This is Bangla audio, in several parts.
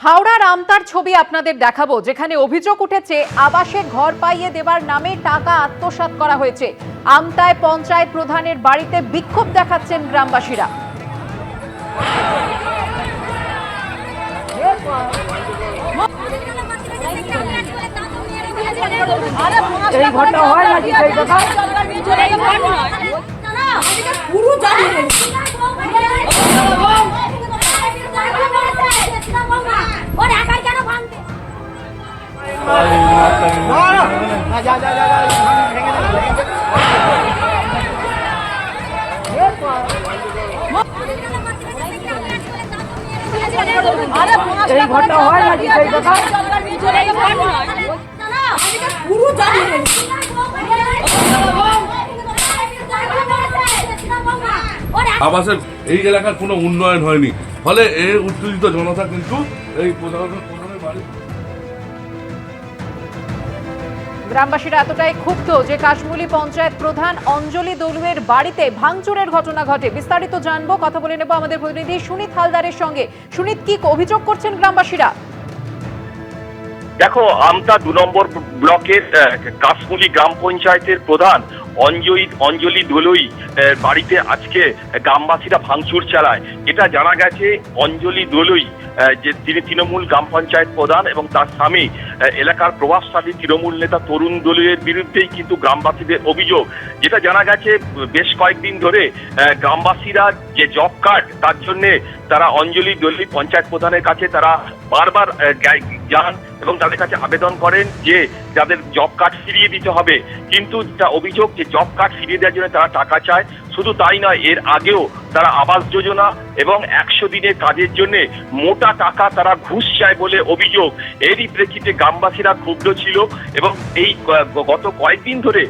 হাওড়ার আমতার ছবি আপনাদের দেখাবো, যেখানে অভিযোগ উঠেছে আবাসে ঘর পাইয়ে দেওয়ার নামে টাকা আত্মসাৎ করা হয়েছে। আমতায় পঞ্চায়েত প্রধানের বাড়িতে বিক্ষোভ দেখাচ্ছেন গ্রামবাসীরা। এই ঘটনা হয় নাকি সেই কথা পুরো জানি এই ঘটনা হয় নাকি সেই কথা পুরো জানি আবাসের এই এলাকার কোনো উন্নয়ন হয়নি, ফলে এর উত্তেজিত জনতা কিন্তু এই প্রধানের বাড়ি। গ্রামবাসীরা এতটাই ক্ষুব্ধ যে কাশমুলি পঞ্চায়েত প্রধান অঞ্জলি দলুয়ের বাড়িতে ভাঙচুরের ঘটনা ঘটে। বিস্তারিত জানবো, কথা বলে নেব আমাদের প্রতিনিধি সুনীত হালদারের সঙ্গে। সুনীত, কি অভিযোগ করছেন গ্রামবাসীরা? দেখো, আমতা 2 নম্বর ব্লকের কাশমুলি গ্রাম পঞ্চায়েতের প্রধান অঞ্জলি দলুই বাড়িতে আজকে গ্রামবাসীরা ভাঙচুর চালায়। এটা জানা গেছে অঞ্জলি দলুই যে তিনি তৃণমূল গ্রাম পঞ্চায়েত প্রধান এবং তার স্বামী এলাকার প্রভাবশালী তৃণমূল নেতা তরুণ দলুইয়ের বিরুদ্ধেই কিন্তু গ্রামবাসীদের অভিযোগ। যেটা জানা গেছে বেশ কয়েকদিন ধরে গ্রামবাসীরা যে জব কার্ড তার জন্যে তারা অঞ্জলি দলুই পঞ্চায়েত প্রধানের কাছে তারা বারবার যান এবং তাদের কাছে আবেদন করেন যে যাদের জব কার্ড ফিরিয়ে দিতে হবে, কিন্তু তা অভিযোগ যে জব কার্ড ফিরিয়ে দেওয়ার জন্য তারা টাকা চায়। শুধু তাই নয়, এর আগেও তারা আবাস যোজনা এবং 100 দিনের কাজের জন্য মোটা টাকা তারা ঘুষ চায় বলে অভিযোগ। এরই প্রেক্ষিতে গ্রামবাসীরা ক্ষুব্ধ ছিল এবং এই গত কয়েকদিন ধরে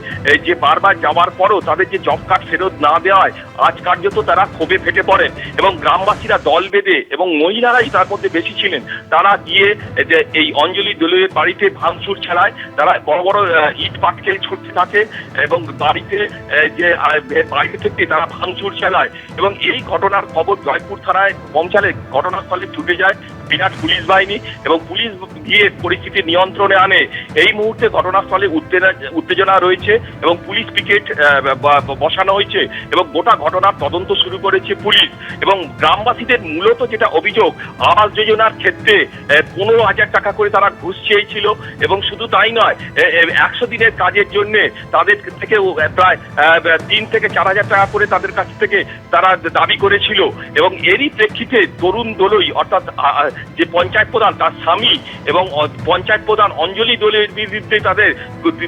যে বারবার যাওয়ার পরও তাদের যে জব কার্ড ফেরত না দেওয়ায় আজ কার্যত তারা ক্ষোভে ফেটে পড়েন এবং গ্রামবাসীরা দল বেঁধে এবং মহিলারাই তার মধ্যে বেশি ছিলেন, তারা গিয়ে যে এই অঞ্জলি দলুয়ের বাড়িতে ভাঙচুর চালায়। তারা বড় বড় ইট পাটকেল ছুটতে থাকে এবং বাড়িতে যে বাইরে থেকে তারা ভাঙচুর চালায় এবং এই ঘটনার খবর জয়পুর থানায় পৌঁছালে ঘটনাস্থলে ছুটে যায় বিরাট পুলিশ বাহিনী এবং পুলিশ গিয়ে পরিস্থিতি নিয়ন্ত্রণে আনে। এই মুহূর্তে ঘটনাস্থলে উত্তেজনা রয়েছে এবং পুলিশ পিকেট বসানো হয়েছে এবং গোটা ঘটনার তদন্ত শুরু করেছে পুলিশ। এবং গ্রামবাসীদের মূলত যেটা অভিযোগ, আবাস যোজনার ক্ষেত্রে 15,000 টাকা করে তারা ঘুষ চেয়েছিল এবং শুধু তাই নয়, 100 দিনের কাজের জন্য তাদের থেকে প্রায় 3 থেকে 4,000 টাকা করে তাদের কাছ থেকে তারা দাবি করেছিল। এবং এরই প্রেক্ষিতে তরুণ দলুই অর্থাৎ যে পঞ্চায়েত প্রধান তার স্বামী এবং পঞ্চায়েত প্রধান অঞ্জলি দলের বিরুদ্ধে তাদের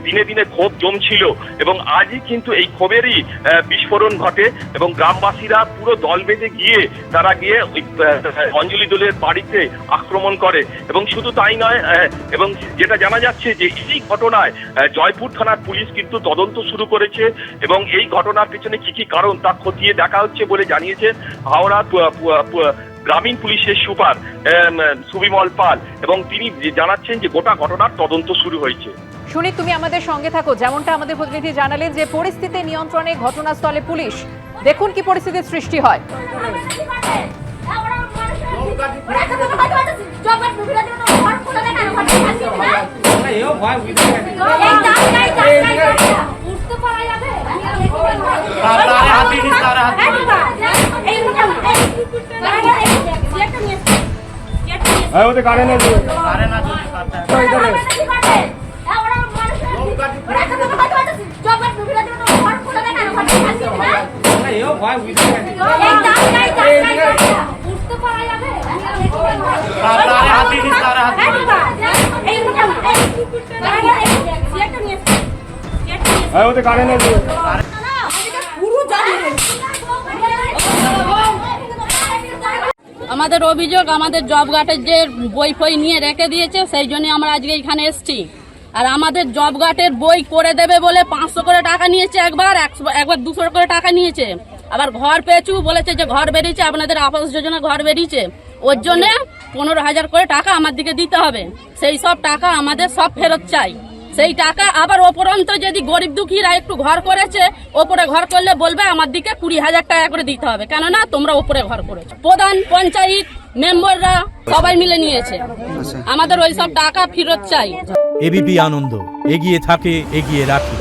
দিনে দিনে ক্ষোভ জমছিল এবং আজই কিন্তু এই ক্ষোভেরই বিস্ফোরণ ঘটে এবং গ্রামবাসীরা পুরো দল বেঁধে গিয়ে তারা গিয়ে অঞ্জলি দলের বাড়িতে আক্রমণ করে এবং শুধু তাই নয়, এবং যেটা জানা যাচ্ছে যে এই ঘটনায় জয়পুর থানার পুলিশ কিন্তু তদন্ত শুরু করেছে এবং এই ঘটনার পিছনে কি কি কারণ তা খতিয়ে দেখা হচ্ছে বলে জানিয়েছেন হাওড়া গ্রামীণ পুলিশের সুপার সুবিমল পাল এবং তিনি জানাচ্ছেন যে গোটা ঘটনার তদন্ত শুরু হয়েছে। সুনীত, তুমি আমাদের সঙ্গে থাকো। যেমনটা আমাদের প্রতিনিধি জানালেন যে পরিস্থিতি নিয়ন্ত্রণে ঘটনাস্থলে পুলিশ, দেখুন কি পরিস্থিতির সৃষ্টি হয়। আমাদের অভিযোগ, আমাদের জব কার্ডের যে বই ফই নিয়ে রেখে দিয়েছে, সেই জন্য আমরা আজকে এখানে এসেছি। আর আমাদের জব কার্ডের বই করে দেবে বলে 500 করে টাকা নিয়েছে, একবার 200 করে টাকা নিয়েছে। আবার ঘর পেছু বলেছে যে ঘর বেরিয়েছে, আপনাদের আবাস যোজনা ঘর বেরিয়েছে, ওর জন্য 15,000 করে টাকা আমার দিকে দিতে হবে। সেই সব টাকা আমাদের সব ফেরত চাই। সেই টাকা আবার ওপরন্ত যদি গরিব দুঃখীরা একটু ঘর করেছে, ওপরে ঘর করলে বলবে আমার দিকে 20,000 টাকা করে দিতে হবে, কেননা তোমরা ওপরে ঘর করেছো। প্রধান, পঞ্চায়েত মেম্বাররা সবাই মিলে নিয়েছে, আমাদের ওই সব টাকা ফেরত চাই। এবিপি আনন্দ, এগিয়ে থাকে, এগিয়ে রাখে।